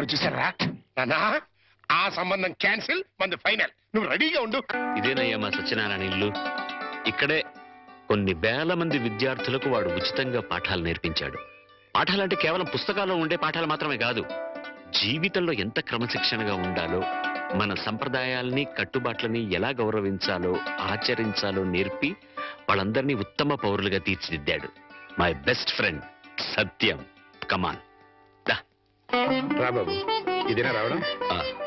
వస్తున్నారు చూసారా నానా? ఆ సంబంధం క్యాన్సిల్, మంది ఫైనల్. నువ్వు రెడీగా ఉండు. ఇదేనయ్యా మా సత్యనారాయణ ఇల్లు. ఇక్కడే కొన్ని వేల మంది విద్యార్థులకు వాడు ఉచితంగా పాఠాలు నేర్పించాడు. పాఠాలంటే కేవలం పుస్తకాల్లో ఉండే పాఠాలు మాత్రమే కాదు, జీవితంలో ఎంత క్రమశిక్షణగా ఉండాలో, మన సంప్రదాయాల్ని కట్టుబాట్లని ఎలా గౌరవించాలో ఆచరించాలో నేర్పి వాళ్ళందరినీ ఉత్తమ పౌరులుగా తీర్చిదిద్దాడు. మై బెస్ట్ ఫ్రెండ్ సత్యం. కమాన్ రా బాబు. ఇదేనా రావడం?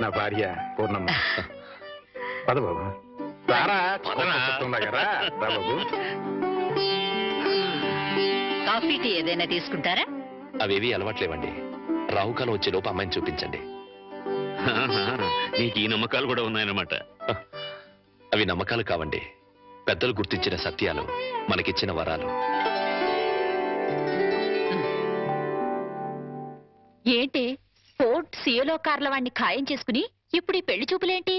నా భార్య పూర్ణమ్మ. పద బాబు. రారా కదా. రా బాబు. కాఫీ టీ ఏదైనా తీసుకుంటారా? అవేవి అలవాట్లేవండి. రాహుకాలం వచ్చే లోపు అమ్మాయిని చూపించండి. నీకు ఈ నమ్మకాలు కూడా ఉన్నాయన్నమాట. అవి నమ్మకాలు కావండి, పెద్దలు గుర్తించిన సత్యాలు, మనకిచ్చిన వరాలు. ఏంటి ఫోర్ట్ సియోలో కార్ల వాడిని ఖాయం చేసుకుని ఇప్పుడు ఈ పెళ్లి చూపులేంటి?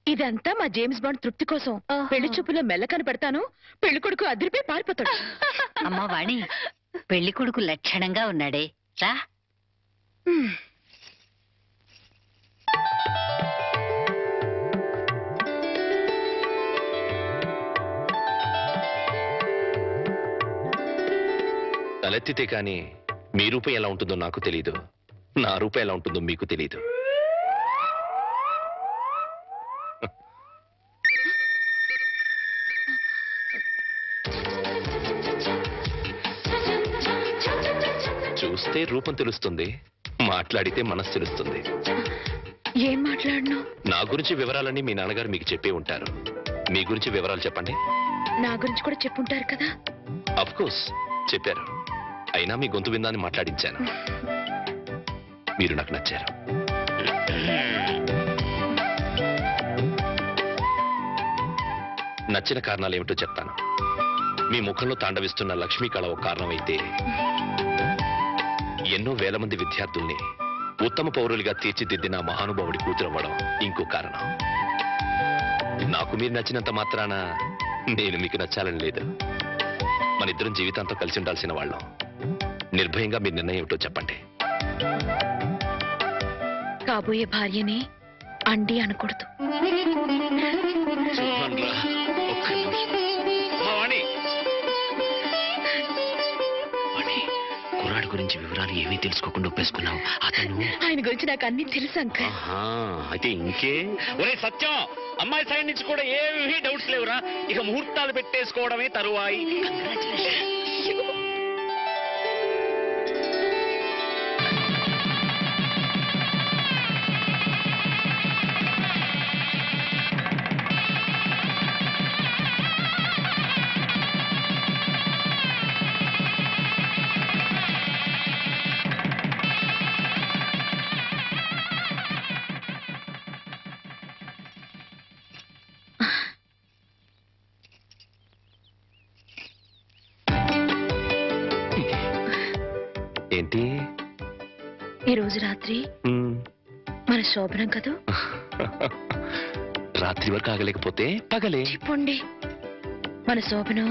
ఇదంతా మా జేమ్స్ బాండ్ తృప్తి కోసం. పెళ్లి చూపులో మెల్ల కనపడతాను, పెళ్లి కొడుకు అదిరిపోయి పారిపోతాడు. అమ్మా వాణి, పెళ్లి కొడుకు లక్షణంగా ఉన్నాడే, రా. తలెత్తితే కాని మీ రూపం ఎలా ఉంటుందో నాకు తెలీదు, నా రూపం ఎలా ఉంటుందో మీకు తెలీదు. చూస్తే రూపం తెలుస్తుంది, మాట్లాడితే మనసు తెలుస్తుంది. ఏం మాట్లాడను? నా గురించి వివరాలన్నీ మీ నాన్నగారు మీకు చెప్పే ఉంటారు. మీ గురించి వివరాలు చెప్పండి. నా గురించి కూడా చెప్పుంటారు కదా. అఫ్ కోర్స్ చెప్పారు, అయినా మీ గొంతు విందాన్ని మాట్లాడించాను. మీరు నాకు నచ్చారు. నచ్చిన కారణాలు ఏమిటో చెప్తాను. మీ ముఖంలో తాండవిస్తున్న లక్ష్మీ కళ ఒక కారణమైతే, ఎన్నో వేల మంది విద్యార్థుల్ని ఉత్తమ పౌరులుగా తీర్చిదిద్దిన మహానుభావుడి కూతురవ్వడం ఇంకో కారణం. నాకు మీరు నచ్చినంత మాత్రాన నేను మీకు నచ్చాలని లేదు. మన ఇద్దరం జీవితాంతం కలిసి ఉండాల్సిన వాళ్ళం. నిర్భయంగా మీ నిర్ణయం ఏమిటో చెప్పండి. కాబోయే భార్యని అండి అనకూడదు. కుర్రాడి గురించి వివరాలు ఏమీ తెలుసుకోకుండా ఒప్పేసుకున్నావు. అతను ఆయన గురించి నాకు అన్ని తెలుసు అంకల్. అయితే ఇంకే. ఒరే సత్యం, అమ్మాయి సైడ్ నుంచి కూడా ఏమీ డౌట్స్ లేవురా. ఇక ముహూర్తాలు పెట్టేసుకోవడమే తరువాయి. ఏంటి ఈ రోజు రాత్రి మన శోభనం కదూ. రాత్రి వరకు ఆగలేకపోతే పగలే చెప్పండి. మన శోభనం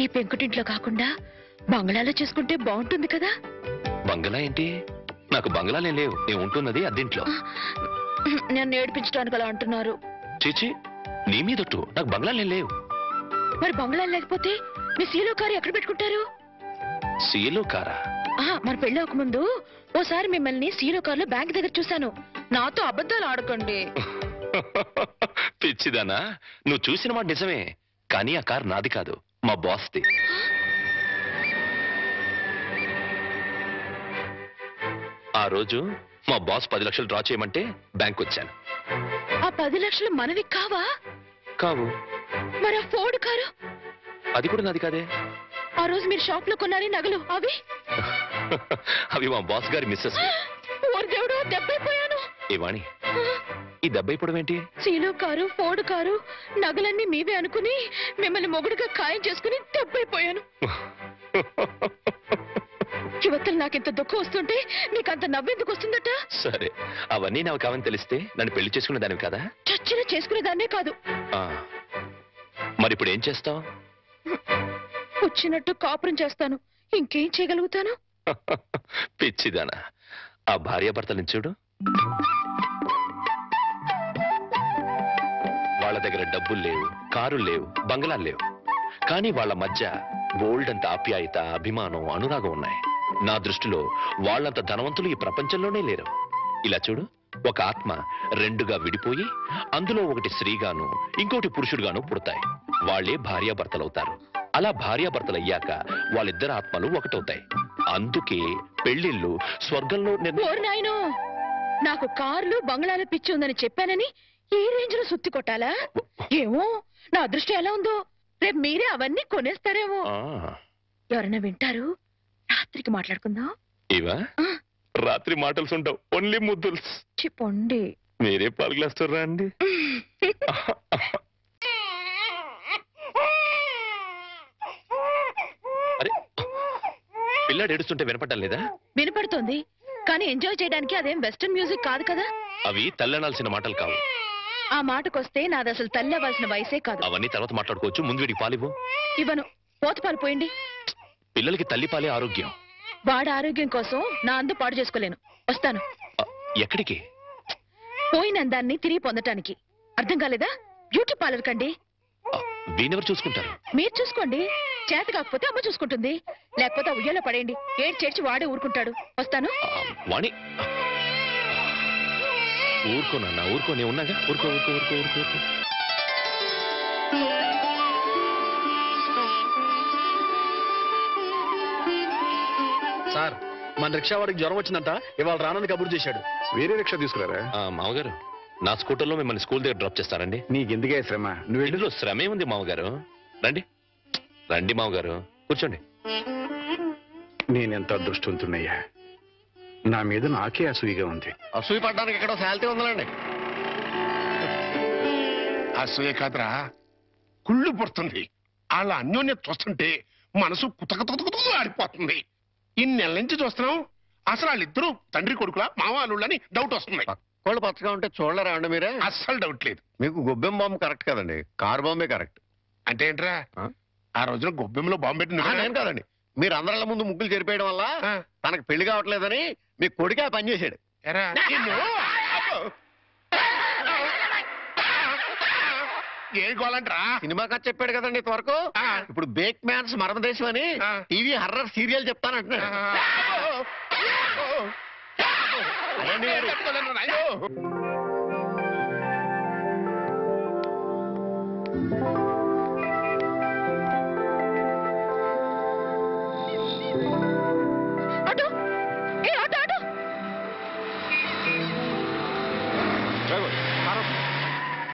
ఈ పెంకుటింట్లో కాకుండా బంగ్లాలో చేసుకుంటే బాగుంటుంది కదా. బంగ్లా ఏంటి? నాకు బంగ్లాలే లేవు. నేను ఉంటున్నది అద్దెంట్లో. నన్ను ఏడిపించడానికి అలా అంటున్నారు. చీచి, నీ మీదొట్టు. నాకు బంగ్లాలే లేవు. మరి బంగ్లా లేకపోతే మీ సీలో కారు ఎక్కడ పెట్టుకుంటారు? సీలో కారా? మన పెళ్ళి ముందు ఓసారి మిమ్మల్ని సీలో కారులో బ్యాంక్ దగ్గర చూశాను. నాతో అబద్ధాలు ఆడకండి. పిచ్చిదానా, నువ్వు చూసిన మాట నిజమే, కానీ ఆ కారు నాది కాదు, మా బాస్ది. ఆ రోజు మా బాస్ 10 లక్షలు డ్రా చేయమంటే బ్యాంక్ వచ్చాను. ఆ 10 లక్షలు మనవి కావా? కావు. మరి ఆ ఫోర్డ్ కారు? అది కూడా నాది కాదే. ఆ రోజు మీరు షాప్ లో కొన్నారే నగలు అవి? అవి మా బాస్ గారి మిస్సెస్. దేవుడు, దెబ్బైపోయాను. ఏ వాణి, ఈ దెబ్బైపోవడం ఏంటి? సీలో కారు, ఫోర్డ్ కారు, నగలన్నీ మీవే అనుకుని మిమ్మల్ని మొగుడుగా ఖాయం చేసుకుని దెబ్బైపోయాను. యువతలు నాకింత దుఃఖం వస్తుంటే నీకంత నవ్వెందుకు వస్తుందట? సరే, అవన్నీ నాకు కావని తెలిస్తే నన్ను పెళ్లి చేసుకునే దానివి కదా. చచ్చిన చేసుకునేదాన్నే కాదు. మరి ఇప్పుడు ఏం చేస్తావు? వచ్చినట్టు కాపురం చేస్తాను. ఇంకేం చేయగలుగుతాను? పిచ్చిదానా, ఆ భార్యాభర్తలను చూడు, వాళ్ళ దగ్గర డబ్బులు లేవు, కారులు లేవు, బంగ్లాలు లేవు. కానీ వాళ్ళ మధ్య బోల్డంత ఆప్యాయత, అభిమానం, అనురాగం ఉన్నాయి. నా దృష్టిలో వాళ్ళంత ధనవంతులు ఈ ప్రపంచంలోనే లేరు. ఇలా చూడు, ఒక ఆత్మ రెండుగా విడిపోయి అందులో ఒకటి స్త్రీగాను ఇంకోటి పురుషుడుగాను పుడతాయి. వాళ్లే భార్యాభర్తలవుతారు. అలా భార్యాభర్తలయ్యాక వాళ్ళిద్దరు ఆత్మలు ఒకటవుతాయి. అందుకే పెళ్లిళ్ళు స్వర్గంలో ఓరి నాయనో, నాకు కార్లు బంగ్లాలు పిచ్చి ఉందని చెప్పానని ఈ రేంజ్ లో సుత్తి కొట్టాలా? ఏమో నా అదృష్టం ఎలా ఉందో, రేపు మీరే అవన్నీ కొనేస్తారేమో. ఎవరైనా వింటారు, రాత్రికి మాట్లాడుకుందాం. ఇవా రాత్రి మాటలు ఉంటావు, ఓన్లీ ముద్దులు. చెప్పండి, మీరే పాలు గ్లాస్ రండి. అరే, పిల్లాడు ఏడుస్తుంటే వినపడ్డం లేదా? వినపడుతోంది, కానీ ఎంజాయ్ చేయడానికి అదేం వెస్టర్న్ మ్యూజిక్ కాదు కదా. అవి తల్లనాల్సిన మాటలు కావు. ఆ మాటకొస్తే నాది అసలు తల్లి అవ్వాల్సిన వయసే కాదు. అవన్నీ తర్వాత మాట్లాడుకోవచ్చు, ముందు వీడికి పాలివ్వు. ఇవ్వను, పోతపాలు పోయండి. పిల్లలకి తల్లి పాలే ఆరోగ్యం. వాడి ఆరోగ్యం కోసం నా అందు పాడు చేసుకోలేను. వస్తాను. ఎక్కడికి? పోయిన అందాన్ని తిరిగి పొందటానికి. అర్థం కాలేదా? బ్యూటీ పార్లర్ కండి. వీణెవరు చూసుకుంటారు? మీరు చూసుకోండి. చేత కాకపోతే అమ్మ చూసుకుంటుంది, లేకపోతే ఉయ్యాలో పడేయండి. ఏడ్చేడ్చి వాడే ఊరుకుంటాడు. వస్తాను. వాణి, ఊరుకోనన్నా, ఊరుకో, నేను ఉన్నాగా. ఊరుకో ఊరుకో ఊరుకో ఊరుకో ఊరుకో. సార్, మన రిక్షా వాడికి జ్వరం వచ్చిందంట, ఇవాళ రానని కబురు చేశాడు. వేరే రిక్షా తీసుకురారా? మామగారు, నా స్కూటర్లో మిమ్మల్ని స్కూల్ దగ్గర డ్రాప్ చేస్తారండి. నీకెందుకే శ్రమ? నువ్వు ఇందులో శ్రమే ఉంది మామగారు. రండి రండి మామగారు, కూర్చోండి. నేనెంత అదృష్టవంతున్నయ్యా. నా మీద నాకే అసూయగా ఉంది. అసూయ పడ్డానికి ఎక్కడో శాలిటీ ఉందండి. అసూయ కాదురా, కుళ్ళు పుడుతుంది. వాళ్ళ అన్యోన్యత చూస్తుంటే మనసు కుతకుతకుతూ ఆడిపోతుంది. ఇన్నెల నుంచి చూస్తున్నాం, అసలు వాళ్ళిద్దరూ తండ్రి కొడుకులా మావాళ్ళని డౌట్ వస్తుంది. కోళ్ళు పచ్చగా ఉంటే చూడలేరా అండి మీరే? అస్సలు డౌట్ లేదు. మీకు గొబ్బెం బాంబు కరెక్ట్ కదండి, కార్ బాంబే కరెక్ట్. అంటే ఏంట్రా, ఆ రోజున గొబ్బెంలో బాంబు పెట్టింది నేను కాదండి, మీరు అందరిళ్ళ ముందు ముగ్గులు చెరిపేయడం వల్ల తనకు పెళ్లి కావట్లేదని మీ కొడుకే ఆ పని చేశాడు. ఎరా, నిన్ను. ఏ గోలంట్రా? సినిమా కథ చెప్పాడు కదండి ఇంతవరకు. ఇప్పుడు బేక్ మ్యాన్స్ మరణదేశం అని టీవీ హర్రర్ సీరియల్ చెప్తానంటున్నాడు. అదండి మరి. ఆటో, ఏ ఆటో ఆటో. డ్రైవర్,